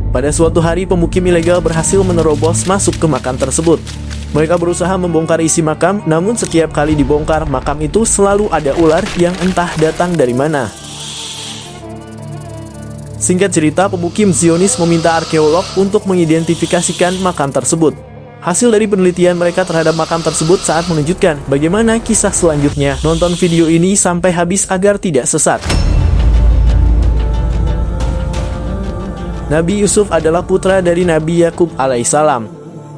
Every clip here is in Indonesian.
Pada suatu hari, pemukim ilegal berhasil menerobos masuk ke makam tersebut. Mereka berusaha membongkar isi makam, namun setiap kali dibongkar makam itu selalu ada ular yang entah datang dari mana. Singkat cerita, pemukim Zionis meminta arkeolog untuk mengidentifikasikan makam tersebut. Hasil dari penelitian mereka terhadap makam tersebut sangat mengejutkan. Bagaimana kisah selanjutnya? Nonton video ini sampai habis agar tidak sesat. Nabi Yusuf adalah putra dari Nabi Yakub alaihissalam.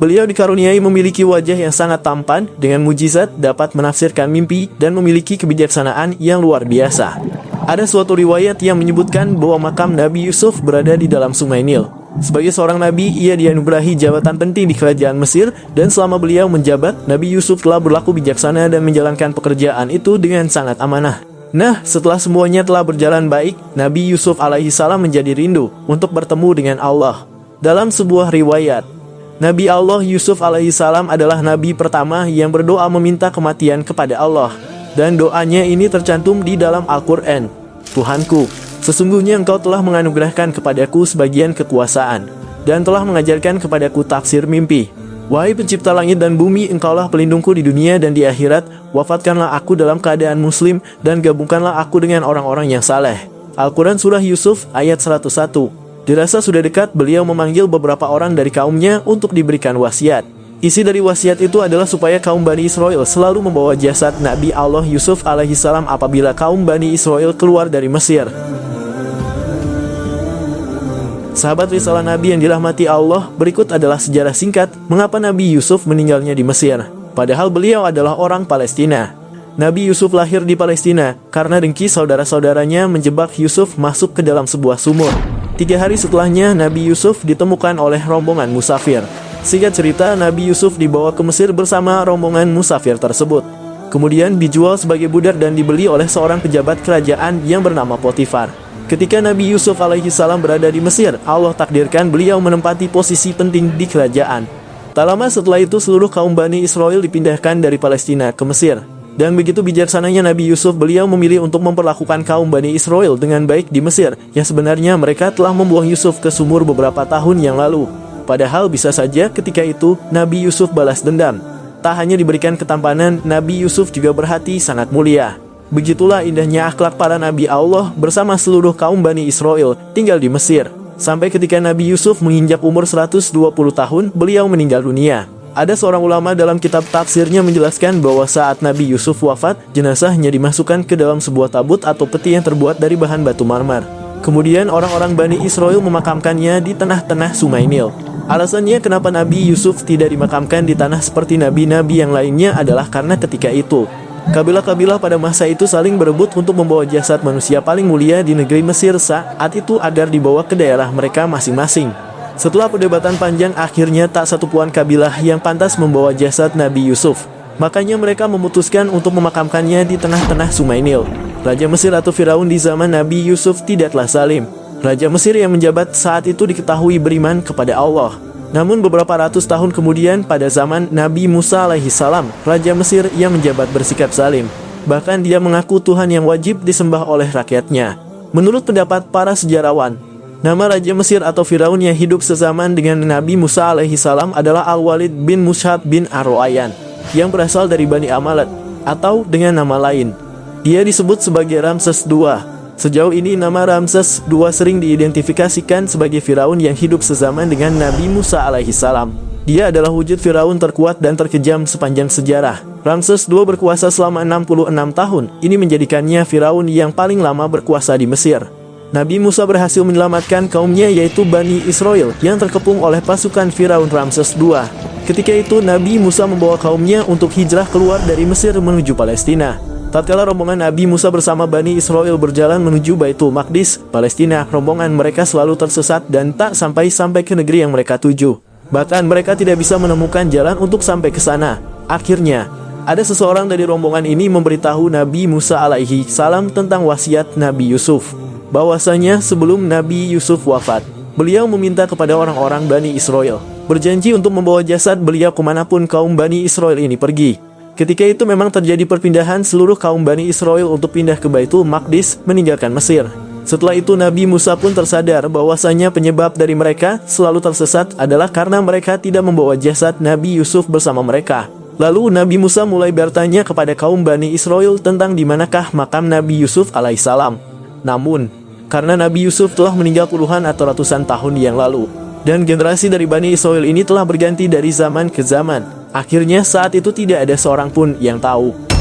Beliau dikaruniai memiliki wajah yang sangat tampan, dengan mujizat dapat menafsirkan mimpi dan memiliki kebijaksanaan yang luar biasa. Ada suatu riwayat yang menyebutkan bahwa makam Nabi Yusuf berada di dalam Sungai Nil. Sebagai seorang nabi, ia dianugerahi jabatan penting di kerajaan Mesir, dan selama beliau menjabat, Nabi Yusuf telah berlaku bijaksana dan menjalankan pekerjaan itu dengan sangat amanah. Nah, setelah semuanya telah berjalan baik, Nabi Yusuf alaihissalam menjadi rindu untuk bertemu dengan Allah. Dalam sebuah riwayat, Nabi Allah Yusuf alaihissalam adalah nabi pertama yang berdoa meminta kematian kepada Allah. Dan doanya ini tercantum di dalam Al-Quran. Tuhanku, sesungguhnya Engkau telah menganugerahkan kepadaku sebagian kekuasaan, dan telah mengajarkan kepadaku tafsir mimpi. Wahai pencipta langit dan bumi, Engkaulah pelindungku di dunia dan di akhirat. Wafatkanlah aku dalam keadaan muslim, dan gabungkanlah aku dengan orang-orang yang saleh. Al-Quran Surah Yusuf ayat 101. Dirasa sudah dekat, beliau memanggil beberapa orang dari kaumnya untuk diberikan wasiat. Isi dari wasiat itu adalah supaya kaum Bani Israel selalu membawa jasad Nabi Allah Yusuf alaihissalam apabila kaum Bani Israel keluar dari Mesir. Sahabat risalah Nabi yang dirahmati Allah, berikut adalah sejarah singkat mengapa Nabi Yusuf meninggalnya di Mesir, padahal beliau adalah orang Palestina. Nabi Yusuf lahir di Palestina karena dengki saudara-saudaranya menjebak Yusuf masuk ke dalam sebuah sumur. 3 hari setelahnya, Nabi Yusuf ditemukan oleh rombongan musafir. Singkat cerita, Nabi Yusuf dibawa ke Mesir bersama rombongan musafir tersebut. Kemudian dijual sebagai budak dan dibeli oleh seorang pejabat kerajaan yang bernama Potifar. Ketika Nabi Yusuf alaihissalam berada di Mesir, Allah takdirkan beliau menempati posisi penting di kerajaan. Tak lama setelah itu, seluruh kaum Bani Israel dipindahkan dari Palestina ke Mesir. Dan begitu bijaksananya Nabi Yusuf, beliau memilih untuk memperlakukan kaum Bani Israel dengan baik di Mesir, yang sebenarnya mereka telah membuang Yusuf ke sumur beberapa tahun yang lalu. Padahal bisa saja ketika itu Nabi Yusuf balas dendam. Tak hanya diberikan ketampanan, Nabi Yusuf juga berhati sangat mulia. Begitulah indahnya akhlak para Nabi Allah bersama seluruh kaum Bani Israel tinggal di Mesir. Sampai ketika Nabi Yusuf menginjak umur 120 tahun, beliau meninggal dunia. Ada seorang ulama dalam kitab tafsirnya menjelaskan bahwa saat Nabi Yusuf wafat, jenazahnya dimasukkan ke dalam sebuah tabut atau peti yang terbuat dari bahan batu marmer. Kemudian orang-orang Bani Israel memakamkannya di tengah-tengah Sungai Nil. Alasannya kenapa Nabi Yusuf tidak dimakamkan di tanah seperti nabi-nabi yang lainnya adalah karena ketika itu kabilah-kabilah pada masa itu saling berebut untuk membawa jasad manusia paling mulia di negeri Mesir saat itu agar dibawa ke daerah mereka masing-masing. Setelah perdebatan panjang, akhirnya tak satu pun kabilah yang pantas membawa jasad Nabi Yusuf. Makanya mereka memutuskan untuk memakamkannya di tengah-tengah Sungai Nil. Raja Mesir atau Firaun di zaman Nabi Yusuf tidaklah zalim. Raja Mesir yang menjabat saat itu diketahui beriman kepada Allah. Namun beberapa ratus tahun kemudian, pada zaman Nabi Musa alaihissalam, Raja Mesir yang menjabat bersikap zalim. Bahkan dia mengaku Tuhan yang wajib disembah oleh rakyatnya. Menurut pendapat para sejarawan, nama Raja Mesir atau Firaun yang hidup sezaman dengan Nabi Musa alaihissalam adalah Al-Walid bin Mushab bin Ar-Roayan, yang berasal dari Bani Amalat, atau dengan nama lain, dia disebut sebagai Ramses II. Sejauh ini nama Ramses II sering diidentifikasikan sebagai Firaun yang hidup sezaman dengan Nabi Musa alaihissalam. Dia adalah wujud Firaun terkuat dan terkejam sepanjang sejarah. Ramses II berkuasa selama 66 tahun. Ini menjadikannya Firaun yang paling lama berkuasa di Mesir. Nabi Musa berhasil menyelamatkan kaumnya, yaitu Bani Israel, yang terkepung oleh pasukan Firaun Ramses II. Ketika itu Nabi Musa membawa kaumnya untuk hijrah keluar dari Mesir menuju Palestina. Tatkala rombongan Nabi Musa bersama Bani Israel berjalan menuju Baitul Maqdis, Palestina, rombongan mereka selalu tersesat dan tak sampai ke negeri yang mereka tuju. Bahkan mereka tidak bisa menemukan jalan untuk sampai ke sana. Akhirnya, ada seseorang dari rombongan ini memberitahu Nabi Musa alaihi salam tentang wasiat Nabi Yusuf. Bahwasanya sebelum Nabi Yusuf wafat, beliau meminta kepada orang-orang Bani Israel, berjanji untuk membawa jasad beliau kemanapun kaum Bani Israel ini pergi. Ketika itu memang terjadi perpindahan seluruh kaum Bani Israel untuk pindah ke Baitul Maqdis meninggalkan Mesir. Setelah itu Nabi Musa pun tersadar bahwasanya penyebab dari mereka selalu tersesat adalah karena mereka tidak membawa jasad Nabi Yusuf bersama mereka. Lalu Nabi Musa mulai bertanya kepada kaum Bani Israel tentang di manakah makam Nabi Yusuf alaihissalam. Namun, karena Nabi Yusuf telah meninggal puluhan atau ratusan tahun yang lalu, dan generasi dari Bani Israel ini telah berganti dari zaman ke zaman, akhirnya saat itu tidak ada seorang pun yang tahu.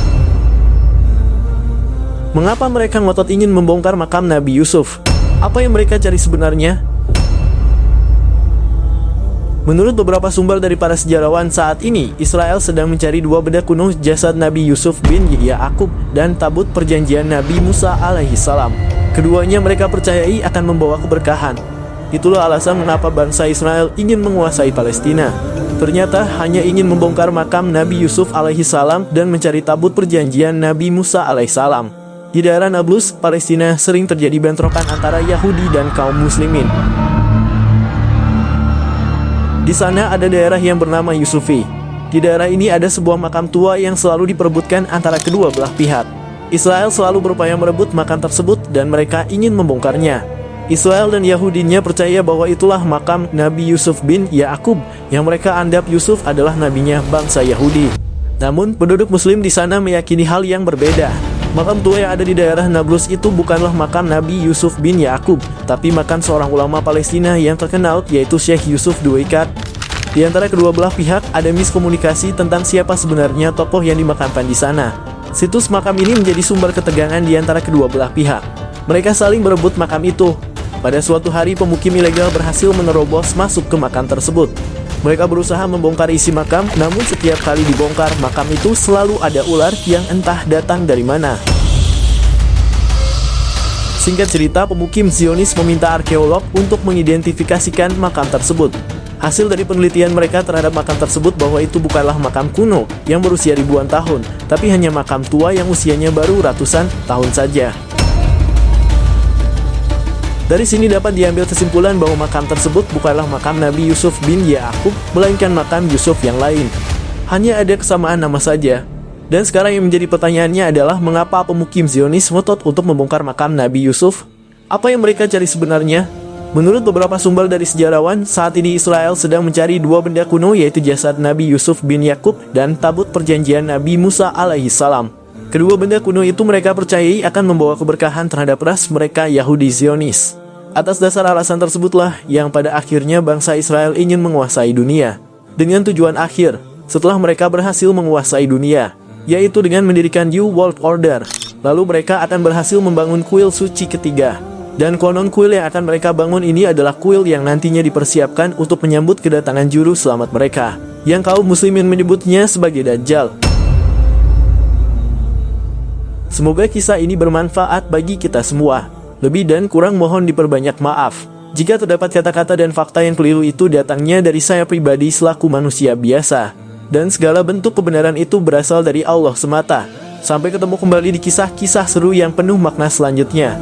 Mengapa mereka ngotot ingin membongkar makam Nabi Yusuf? Apa yang mereka cari sebenarnya? Menurut beberapa sumber dari para sejarawan saat ini, Israel sedang mencari dua benda kuno jasad Nabi Yusuf bin Ya'qub dan tabut perjanjian Nabi Musa alaihissalam. Keduanya mereka percayai akan membawa keberkahan. Itulah alasan mengapa bangsa Israel ingin menguasai Palestina. Ternyata hanya ingin membongkar makam Nabi Yusuf alaihissalam dan mencari tabut perjanjian Nabi Musa alaihissalam. Di daerah Nablus, Palestina sering terjadi bentrokan antara Yahudi dan kaum muslimin. Di sana ada daerah yang bernama Yusufi. Di daerah ini ada sebuah makam tua yang selalu diperebutkan antara kedua belah pihak. Israel selalu berupaya merebut makam tersebut dan mereka ingin membongkarnya. Israel dan Yahudinya percaya bahwa itulah makam Nabi Yusuf bin Ya'qub yang mereka anggap Yusuf adalah nabinya bangsa Yahudi. Namun penduduk muslim di sana meyakini hal yang berbeda. Makam tua yang ada di daerah Nablus itu bukanlah makam Nabi Yusuf bin Ya'qub, tapi makam seorang ulama Palestina yang terkenal, yaitu Syekh Yusuf Duwaikat. Di antara kedua belah pihak ada miskomunikasi tentang siapa sebenarnya tokoh yang dimakamkan di sana. Situs makam ini menjadi sumber ketegangan di antara kedua belah pihak. Mereka saling berebut makam itu. Pada suatu hari pemukim ilegal berhasil menerobos masuk ke makam tersebut. Mereka berusaha membongkar isi makam, namun setiap kali dibongkar makam itu selalu ada ular yang entah datang dari mana. Singkat cerita, pemukim Zionis meminta arkeolog untuk mengidentifikasikan makam tersebut. Hasil dari penelitian mereka terhadap makam tersebut bahwa itu bukanlah makam kuno yang berusia ribuan tahun, tapi hanya makam tua yang usianya baru ratusan tahun saja. Dari sini dapat diambil kesimpulan bahwa makam tersebut bukanlah makam Nabi Yusuf bin Ya'qub, melainkan makam Yusuf yang lain. Hanya ada kesamaan nama saja. Dan sekarang yang menjadi pertanyaannya adalah mengapa pemukim Zionis ngotot untuk membongkar makam Nabi Yusuf? Apa yang mereka cari sebenarnya? Menurut beberapa sumber dari sejarawan, saat ini Israel sedang mencari dua benda kuno, yaitu jasad Nabi Yusuf bin Ya'qub dan tabut perjanjian Nabi Musa alaihissalam. Kedua benda kuno itu mereka percayai akan membawa keberkahan terhadap ras mereka Yahudi Zionis. Atas dasar alasan tersebutlah yang pada akhirnya bangsa Israel ingin menguasai dunia. Dengan tujuan akhir, setelah mereka berhasil menguasai dunia, yaitu dengan mendirikan New World Order. Lalu mereka akan berhasil membangun kuil suci ketiga. Dan konon kuil yang akan mereka bangun ini adalah kuil yang nantinya dipersiapkan untuk menyambut kedatangan juru selamat mereka, yang kaum muslimin menyebutnya sebagai Dajjal. Semoga kisah ini bermanfaat bagi kita semua. Lebih dan kurang mohon diperbanyak maaf jika terdapat kata-kata dan fakta yang keliru itu datangnya dari saya pribadi selaku manusia biasa. Dan segala bentuk kebenaran itu berasal dari Allah semata. Sampai ketemu kembali di kisah-kisah seru yang penuh makna selanjutnya.